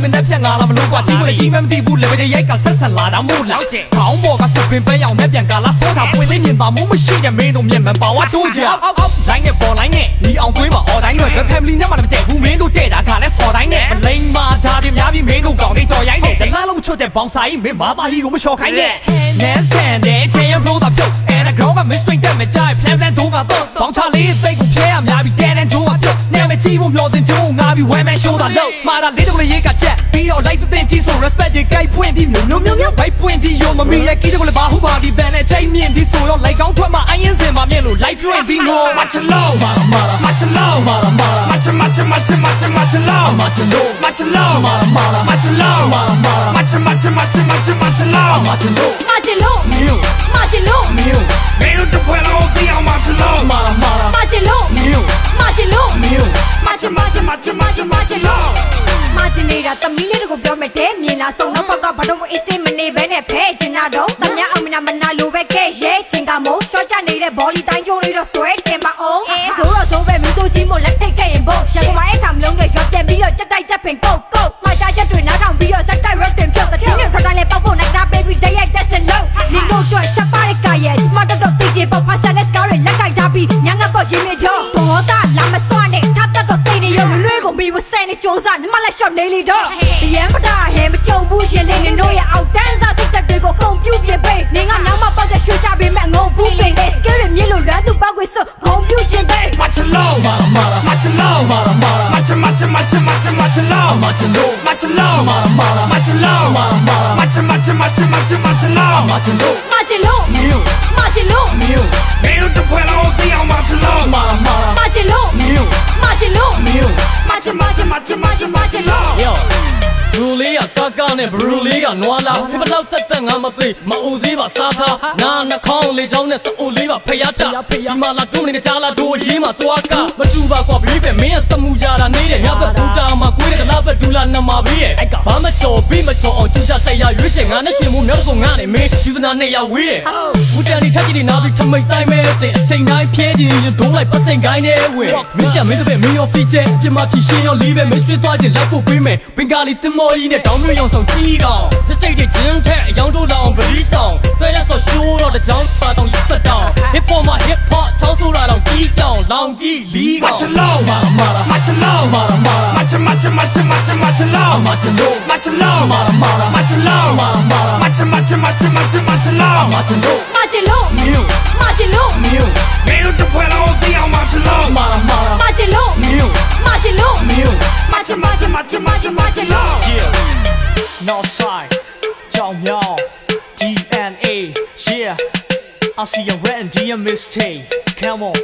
တိုင်းမနဲ့ဖြတ်ငါလာမလို့ကွာကြီးဝင်ကြီးမသိဘူးလေပဲရိုက်ကဆက်ဆက်လာတာမို့လားခေါင်းပေါ်ကစပင်ပဲအောင်နဲ့ပြန်ကာလာစောတာပွင့်လေးမြင်ပါမှုမရှိတဲ့မင်းတို့မျက်မှန်ပါဝါတိုးကြတိုင်းနဲ့ပေါ်တိုင်းနဲ့ဒီအောင်သွေးပါအော်တိုင်းတွေ family နဲ့မှမတည့်ဘူးမင်းတို့တဲ့တာခါလဲစော်တိုင်းနဲ့မလိမ္မာဒါတွေများပြီးမင်းတို့ကောင်းနေကြော်ရိုင်းနေတလားလုံးချွတ်တဲ့ဘောင်စာကြီးမင်းမာသားကြီးကိုမလျှော်ခိုင်းနဲ့နဲဆန်တဲ့ချေရလို့တာဖြုတ်အဲ့ဒါကောင်က mystery တက်မကြိုက် plan တို့ကတော့ဘောင်ချလေးစိတ်ကိုဖျဲရများပြီးတဲတဲ့ဂျိုးကပြုတ်နာမည်ကြီးဖို့မျောစင်ဂျိုးငါပြီး where man show တာလို့မာတာလေးတို့လေးကချက်ပြီးတော့ like တဲ့ကြီးဆို respect ရဲ့ guide ဖွင့်ပြီးမျိုးဘိုက်ပွင့်ပြီးရောမမီရဲ့ကြီးတို့လည်းဘာဟုတ်ပါဒီဘန်နဲ့ချိန်မြင့်ပြီးဆိုတော့ like ကောင်းထွက်မှာအရင်စင်မှာမြင်လို့ live လွှင့်ပြီးငို much love much love much love much love much love much love much love much love much love new much love new မင်းတို့ဖွဲ့လို့တရား much love much love new much love new much love မာချင်နေတာတမီးလေးတို့ကိုပြောမယ်တဲ့မြင်လားစုံတော့ဘောက်ကဘာလို့အေးစင်းမနေဘဲနဲ့ဖဲချင်တာတော့တမညာအောင်မနာမနာလိုပဲကဲရဲချင်ကမို့ရှော့ချနေတဲ့ဘောလီတိုင်းကျိုးလေးတော့ဆွဲတင်ပါအောင်ဆိုတော့ဆိုပဲမင်းတို့ကြီးမို့လက်ထိတ်ခဲ့ရင်ဘောရန်ကုန်မှာအဲ့ဆောင်လုံးတွေရောပြန်ပြီးတော့တက်တိုက်ချက်ပင်ကုတ်မှာချချက်တွေနားထောင်ပြီးတော့စက်တိုက်ရက်တင်ဖြုတ်တဲ့ချင်းတွေထွက်တိုင်းလဲပေါက်ဖို့နိုင်တာ baby တရက်တက်စလုံးလင်းတို့အတွက်ချက်ပါတဲ့ကာရဲ့ဒီမှာတော့သိချင်ပေါ့ဖာဆန်နဲ့စကားတွေလက်ကြိုက်ထားပြီးညငါပေါ့ရင်းနေကြောဘောသားလာမစွနဲ့ထားတတ်တော့သိနေရုံလွဲကုန်ပြီးဝဆဲနေကြိုးစားနမလက်ရှော့နေလီတော့ရန်ပတာဟဲမကြုံဘူးရှင်လေးနေတို့ရဲ့အောက်တန်းစားစိတ်တက်တွေကိုကုန်ပြုတ်ပြပေးနေကနောက်မှပေါက်တဲ့ရွှေချပေးမဲ့ငုံဘူးပေးလေစကဲရမြေလို့လွမ်းသူပေါက်ခွေစွဂုံပြုတ်ခြင်းတဲ့ much love much love much love much love much love much love much love much love much love new much love new မင်းတို့ဖွဲ့လို့တရား much love much love new much love new much love yo ဘူလီကကာနဲ့ဘရူလီကနွားလာဘလောက်တက်ငါမသိမအူစည်းပါစားထားနာနှခေါင်းလေးချောင်းနဲ့စအူလေးပါဖျားတာဒီမှာလာတွန်းနေကြလားတို့ရေးမှာသွားကမတူပါကွာဘလီပဲမင်းစမှုကြတာနေတယ်ညဘက်ဘူတာမှာကွေးတယ်လားဘက်ဒူလာနမဘေးရဲ့ဘာမချော်ပြီးမချော်အောင်ကျူကြဆိုင်ရရွေးချယ်ငါနဲ့ရှင်မှုမြောက်ကောင်ငါနဲ့မင်းယူဇနာနဲ့ရဝေးတယ်ဘူတန်ဒီထက်ကြီးနာပြီးထမိတ်တိုင်းမဲတဲ့အချိန်တိုင်းဖြဲကြည့်ရင်ဒုံးလိုက်ပတ်စိန်ကိုင်းနေဝဲမင်းချမင်းတို့ပဲမင်းရောဖီချဲပြမဖြီရှင်ရောလီးပဲမင်းရွှေသွားခြင်းလက်ဖို့ပေးမယ်ဘင်္ဂါလီတင်မော်ကြီးနဲ့တောင်းမျိုးရောင်ဆောင်စီးကောင်လက်စိတ်တွေဂျင်းထက်အယောင်တို့လောင်ဗလီဆောင်ဖဲလက်ဆော်ရှိုးတော့တကြောင်ပါတော့လက်ပတ်တောင် hip hop မှာ hip hop ချောင်းဆိုးတာတော့ကြီးကြောင်လောင်ကြီးလီးကောင် much love much love much love much love much love much love much love much love much love new much love new မင်းတို့ဖွဲ့လို့တရား much love much love new much love new much love yeah Northside ကြောင်မြောင်း DNA yeah I see you written to your mistake come on